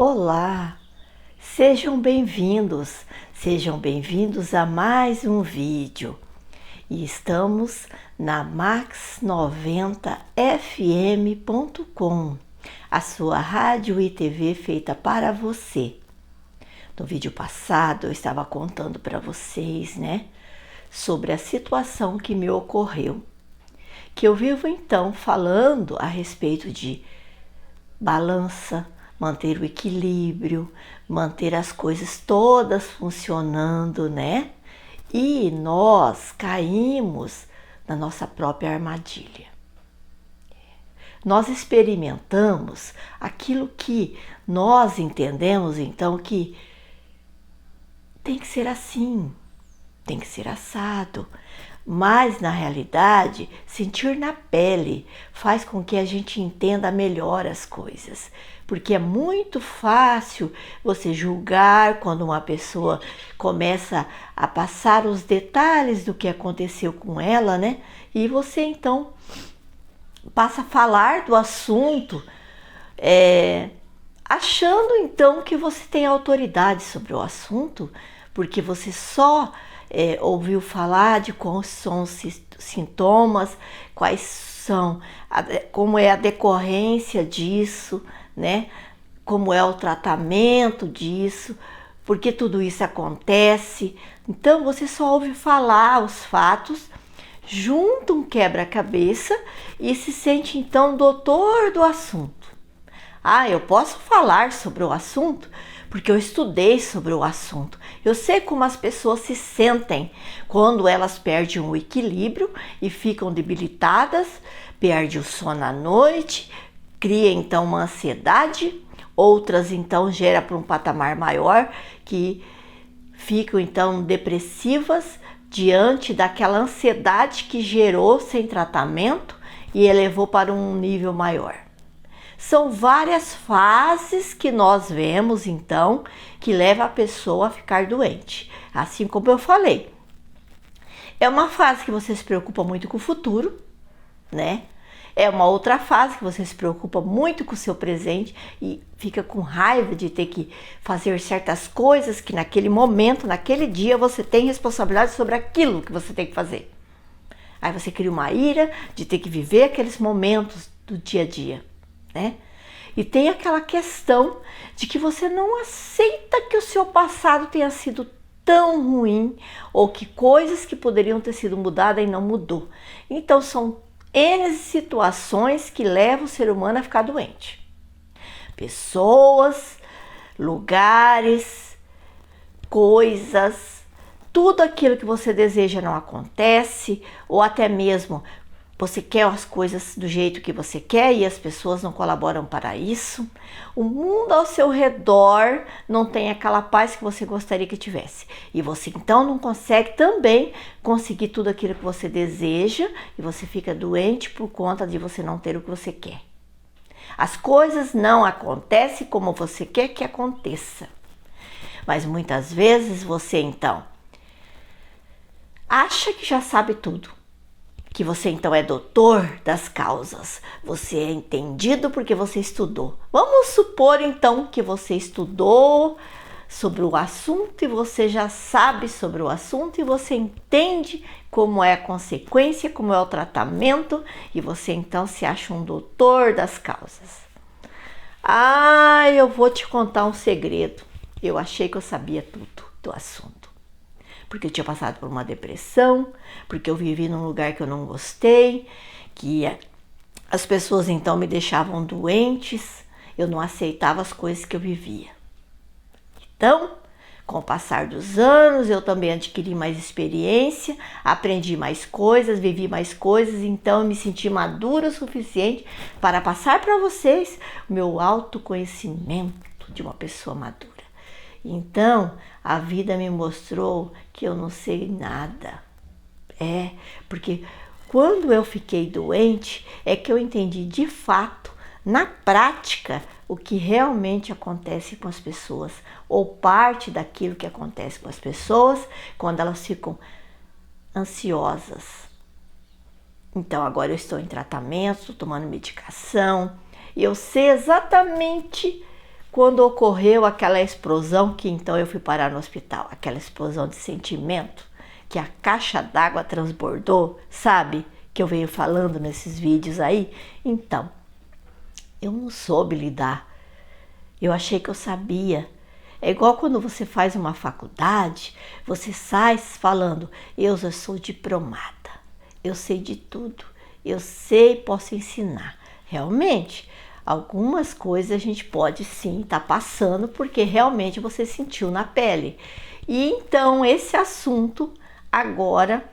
Olá, sejam bem-vindos a mais um vídeo. E estamos na max90fm.com, a sua rádio e TV feita para você. No vídeo passado eu estava contando para vocês, sobre a situação que me ocorreu, que eu vivo então falando a respeito de balança, manter o equilíbrio, manter as coisas todas funcionando, E nós caímos na nossa própria armadilha. Nós experimentamos aquilo que nós entendemos então que tem que ser assim, tem que ser assado. Mas, na realidade, sentir na pele faz com que a gente entenda melhor as coisas. Porque é muito fácil você julgar quando uma pessoa começa a passar os detalhes do que aconteceu com ela, E você, então, passa a falar do assunto, achando, então, que você tem autoridade sobre o assunto, porque você só ouviu falar de quais são os sintomas, quais são, como é a decorrência disso, como é o tratamento disso, porque tudo isso acontece. Então você só ouve falar os fatos, junta um quebra-cabeça e se sente então doutor do assunto. Eu posso falar sobre o assunto porque eu estudei sobre o assunto. Eu sei como as pessoas se sentem quando elas perdem o equilíbrio e ficam debilitadas, perdem o sono à noite, cria então uma ansiedade, outras então gera para um patamar maior, que ficam então depressivas diante daquela ansiedade que gerou sem tratamento e elevou para um nível maior. São várias fases que nós vemos, então, que leva a pessoa a ficar doente. Assim como eu falei, é uma fase que você se preocupa muito com o futuro, É uma outra fase que você se preocupa muito com o seu presente e fica com raiva de ter que fazer certas coisas que naquele momento, naquele dia, você tem responsabilidade sobre aquilo que você tem que fazer. Aí você cria uma ira de ter que viver aqueles momentos do dia a dia. E tem aquela questão de que você não aceita que o seu passado tenha sido tão ruim ou que coisas que poderiam ter sido mudadas e não mudou. Então são N situações que levam o ser humano a ficar doente. Pessoas, lugares, coisas, tudo aquilo que você deseja não acontece, ou até mesmo você quer as coisas do jeito que você quer e as pessoas não colaboram para isso. O mundo ao seu redor não tem aquela paz que você gostaria que tivesse. E você então não consegue também conseguir tudo aquilo que você deseja e você fica doente por conta de você não ter o que você quer. As coisas não acontecem como você quer que aconteça. Mas muitas vezes você então acha que já sabe tudo. Que você então é doutor das causas, você é entendido porque você estudou. Vamos supor então que você estudou sobre o assunto e você já sabe sobre o assunto e você entende como é a consequência, como é o tratamento e você então se acha um doutor das causas. Eu vou te contar um segredo. Eu achei que eu sabia tudo do assunto. Porque eu tinha passado por uma depressão, porque eu vivi num lugar que eu não gostei, que as pessoas então me deixavam doentes, eu não aceitava as coisas que eu vivia. Então, com o passar dos anos, eu também adquiri mais experiência, aprendi mais coisas, vivi mais coisas, então eu me senti madura o suficiente para passar para vocês o meu autoconhecimento de uma pessoa madura. Então, a vida me mostrou que eu não sei nada. Porque quando eu fiquei doente, é que eu entendi de fato, na prática, o que realmente acontece com as pessoas, ou parte daquilo que acontece com as pessoas quando elas ficam ansiosas. Então, agora eu estou em tratamento, estou tomando medicação, e eu sei exatamente quando ocorreu aquela explosão, que então eu fui parar no hospital, aquela explosão de sentimento, que a caixa d'água transbordou, sabe? Que eu venho falando nesses vídeos aí. Então, eu não soube lidar. Eu achei que eu sabia. É igual quando você faz uma faculdade, você sai falando, eu já sou diplomada, eu sei de tudo, eu sei, posso ensinar. Realmente, algumas coisas a gente pode sim estar passando, porque realmente você sentiu na pele. E então esse assunto, agora,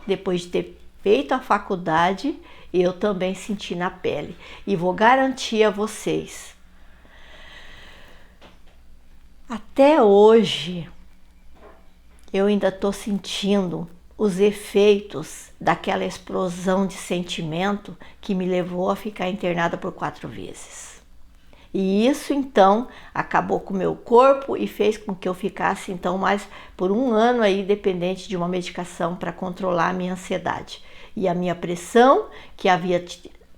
depois de ter feito a faculdade, eu também senti na pele. E vou garantir a vocês, até hoje, eu ainda estou sentindo os efeitos daquela explosão de sentimento que me levou a ficar internada por 4 vezes. E isso então acabou com o meu corpo e fez com que eu ficasse então mais por 1 ano aí dependente de uma medicação para controlar a minha ansiedade. E a minha pressão, que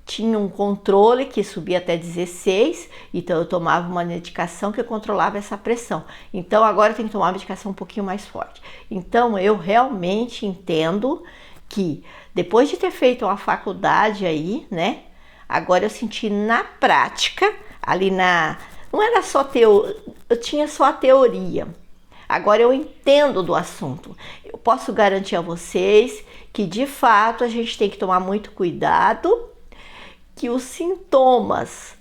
tinha um controle que subia até 16, então eu tomava uma medicação que controlava essa pressão. Então agora eu tenho que tomar uma medicação um pouquinho mais forte. Então eu realmente entendo que depois de ter feito uma faculdade aí, né? Agora eu senti na prática, não era só teoria, eu tinha só a teoria. Agora eu entendo do assunto. Eu posso garantir a vocês que de fato a gente tem que tomar muito cuidado, que os sintomas,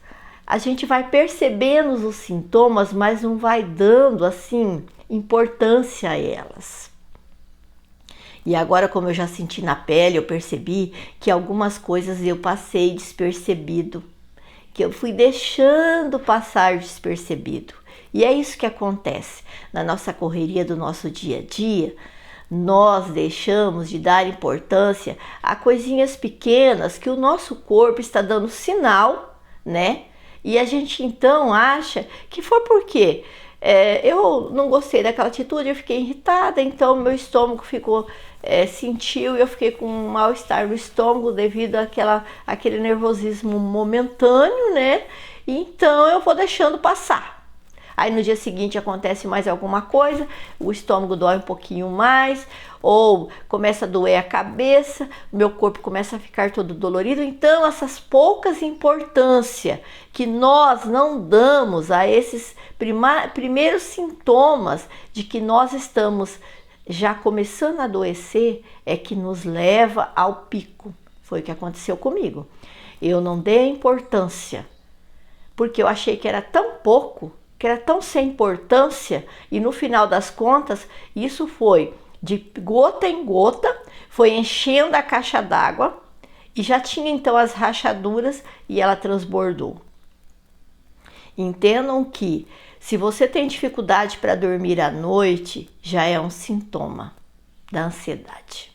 a gente vai percebendo os sintomas, mas não vai dando assim importância a elas. E agora, como eu já senti na pele, eu percebi que algumas coisas eu passei despercebido, que eu fui deixando passar despercebido. E é isso que acontece na nossa correria do nosso dia a dia. Nós deixamos de dar importância a coisinhas pequenas que o nosso corpo está dando sinal, né? E a gente então acha que foi porque eu não gostei daquela atitude, eu fiquei irritada, então meu estômago sentiu e eu fiquei com um mal-estar no estômago devido àquele nervosismo momentâneo, né? Então eu vou deixando passar. Aí no dia seguinte acontece mais alguma coisa, o estômago dói um pouquinho mais, ou começa a doer a cabeça, meu corpo começa a ficar todo dolorido. Então essas poucas importância que nós não damos a esses primeiros sintomas de que nós estamos já começando a adoecer é que nos leva ao pico. Foi o que aconteceu comigo. Eu não dei importância, porque eu achei que era tão pouco, que era tão sem importância, e no final das contas, isso foi de gota em gota, foi enchendo a caixa d'água, e já tinha então as rachaduras e ela transbordou. Entendam que se você tem dificuldade para dormir à noite, já é um sintoma da ansiedade.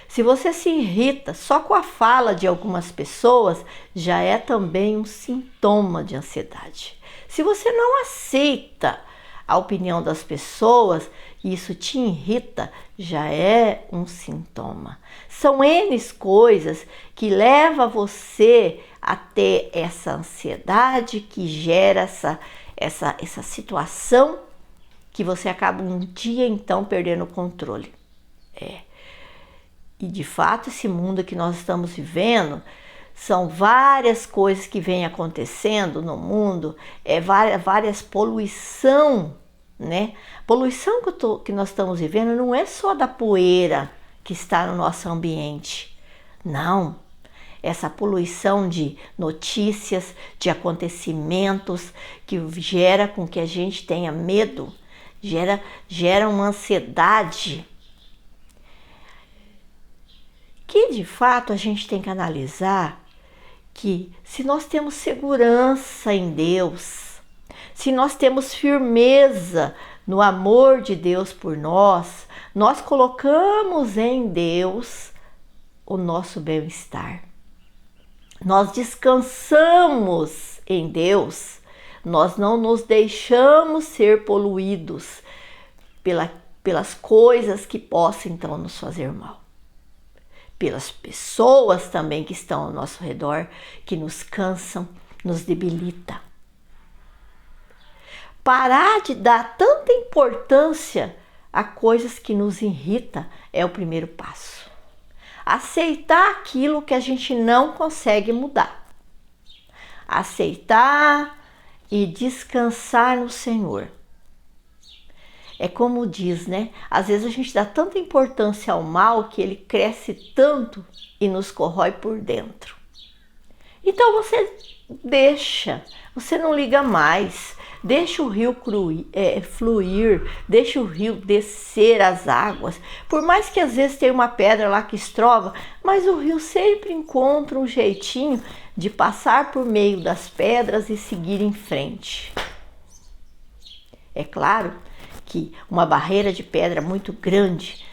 Se você se irrita só com a fala de algumas pessoas, já é também um sintoma de ansiedade. Se você não aceita a opinião das pessoas e isso te irrita, já é um sintoma. São N coisas que levam você a ter essa ansiedade, que gera essa situação que você acaba um dia então perdendo o controle. E de fato esse mundo que nós estamos vivendo, são várias coisas que vêm acontecendo no mundo, várias poluição, né? Poluição que nós estamos vivendo não é só da poeira que está no nosso ambiente, não. Essa poluição de notícias, de acontecimentos que gera com que a gente tenha medo, gera uma ansiedade que de fato a gente tem que analisar que se nós temos segurança em Deus, se nós temos firmeza no amor de Deus por nós, nós colocamos em Deus o nosso bem-estar. Nós descansamos em Deus, nós não nos deixamos ser poluídos pelas coisas que possam então nos fazer mal. Pelas pessoas também que estão ao nosso redor, que nos cansam, nos debilitam. Parar de dar tanta importância a coisas que nos irritam é o primeiro passo. Aceitar aquilo que a gente não consegue mudar. Aceitar e descansar no Senhor. É como diz, né? Às vezes a gente dá tanta importância ao mal que ele cresce tanto e nos corrói por dentro. Então você deixa, você não liga mais. Deixa o rio fluir, deixa o rio descer as águas. Por mais que às vezes tenha uma pedra lá que estrova, mas o rio sempre encontra um jeitinho de passar por meio das pedras e seguir em frente. É claro que uma barreira de pedra muito grande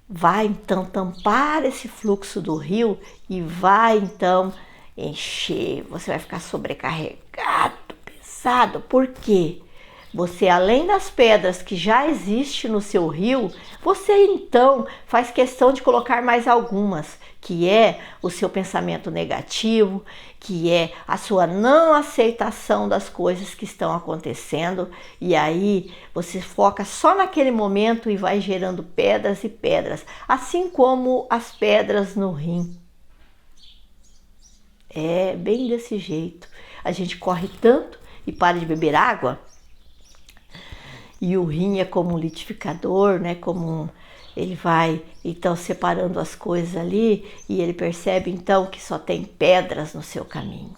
vai então tampar esse fluxo do rio e vai então encher, você vai ficar sobrecarregado. Por quê? Você, além das pedras que já existem no seu rio, você então faz questão de colocar mais algumas, que é o seu pensamento negativo, que é a sua não aceitação das coisas que estão acontecendo, e aí você foca só naquele momento e vai gerando pedras e pedras, assim como as pedras no rim. É bem desse jeito. A gente corre tanto e para de beber água, e o rim é como um litificador, né? Ele vai então separando as coisas ali e ele percebe então que só tem pedras no seu caminho.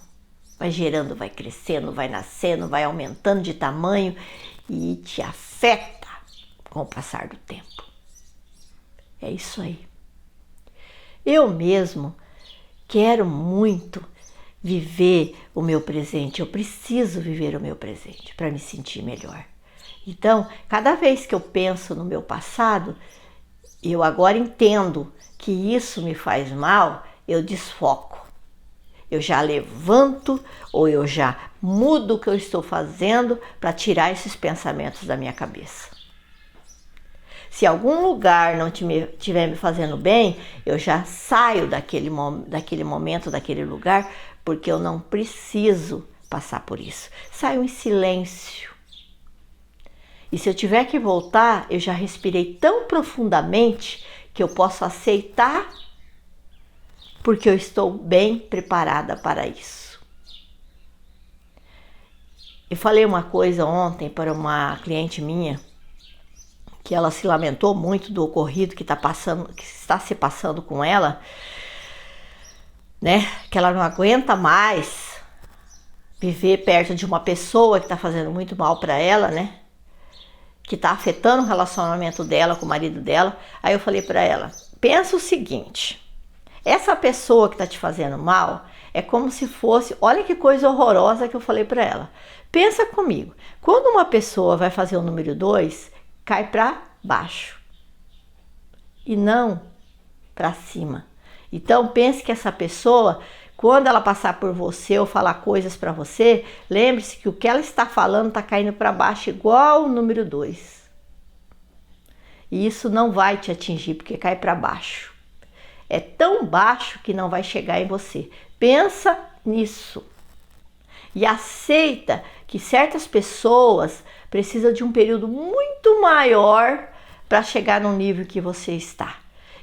Vai gerando, vai crescendo, vai nascendo, vai aumentando de tamanho e te afeta com o passar do tempo. É isso aí. Eu mesmo quero muito viver o meu presente, eu preciso viver o meu presente para me sentir melhor. Então, cada vez que eu penso no meu passado, eu agora entendo que isso me faz mal, eu desfoco. Eu já levanto ou eu já mudo o que eu estou fazendo para tirar esses pensamentos da minha cabeça. Se algum lugar não estiver me fazendo bem, eu já saio daquele momento, daquele lugar, porque eu não preciso passar por isso. Saio em silêncio. E se eu tiver que voltar, eu já respirei tão profundamente que eu posso aceitar, porque eu estou bem preparada para isso. Eu falei uma coisa ontem para uma cliente minha, que ela se lamentou muito do ocorrido que está se passando com ela, né? Que ela não aguenta mais viver perto de uma pessoa que está fazendo muito mal para ela, né? Que está afetando o relacionamento dela com o marido dela. Aí eu falei para ela, pensa o seguinte, essa pessoa que está te fazendo mal é como se fosse, olha que coisa horrorosa que eu falei para ela. Pensa comigo, quando uma pessoa vai fazer o número 2, cai para baixo e não para cima. Então pense que essa pessoa, quando ela passar por você ou falar coisas para você, lembre-se que o que ela está falando está caindo para baixo igual o número 2. E isso não vai te atingir porque cai para baixo. É tão baixo que não vai chegar em você. Pensa nisso. E aceita que certas pessoas precisam de um período muito maior para chegar no nível que você está.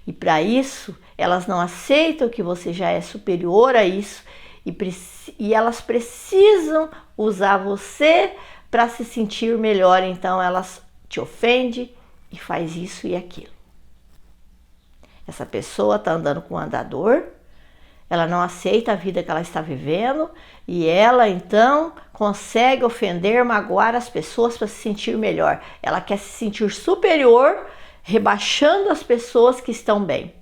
E para isso, elas não aceitam que você já é superior a isso e elas precisam usar você para se sentir melhor. Então, elas te ofendem e faz isso e aquilo. Essa pessoa está andando com um andador, ela não aceita a vida que ela está vivendo e ela então consegue ofender, magoar as pessoas para se sentir melhor. Ela quer se sentir superior, rebaixando as pessoas que estão bem.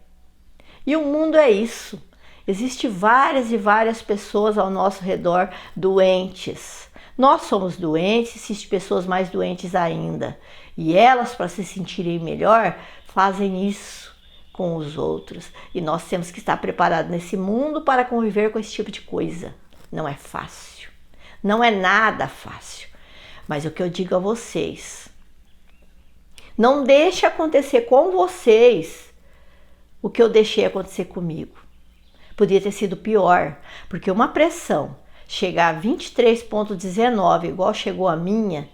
E o mundo é isso. Existem várias e várias pessoas ao nosso redor doentes. Nós somos doentes, existem pessoas mais doentes ainda. E elas, para se sentirem melhor, fazem isso com os outros. E nós temos que estar preparados nesse mundo para conviver com esse tipo de coisa. Não é fácil. Não é nada fácil. Mas o que eu digo a vocês, não deixe acontecer com vocês o que eu deixei acontecer comigo. Podia ter sido pior, porque uma pressão chegar a 23,19, igual chegou a minha,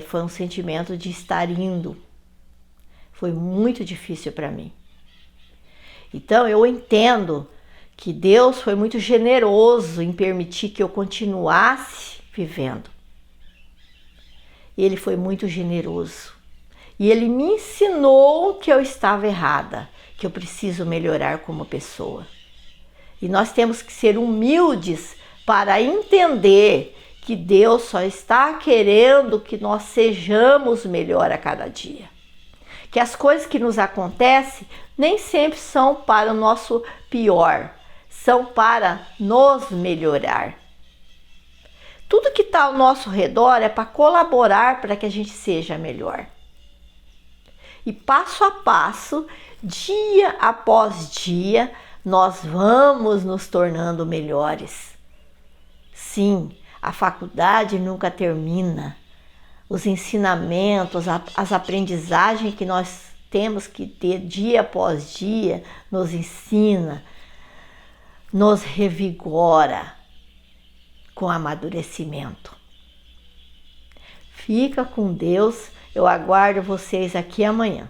foi um sentimento de estar indo. Foi muito difícil para mim. Então eu entendo que Deus foi muito generoso em permitir que eu continuasse vivendo. Ele foi muito generoso. E ele me ensinou que eu estava errada, que eu preciso melhorar como pessoa. E nós temos que ser humildes para entender que Deus só está querendo que nós sejamos melhor a cada dia. Que as coisas que nos acontecem nem sempre são para o nosso pior, são para nos melhorar. Tudo que está ao nosso redor é para colaborar para que a gente seja melhor. E passo a passo, dia após dia, nós vamos nos tornando melhores. Sim, a faculdade nunca termina. Os ensinamentos, as aprendizagens que nós temos que ter dia após dia, nos ensina, nos revigora com amadurecimento. Fica com Deus, eu aguardo vocês aqui amanhã.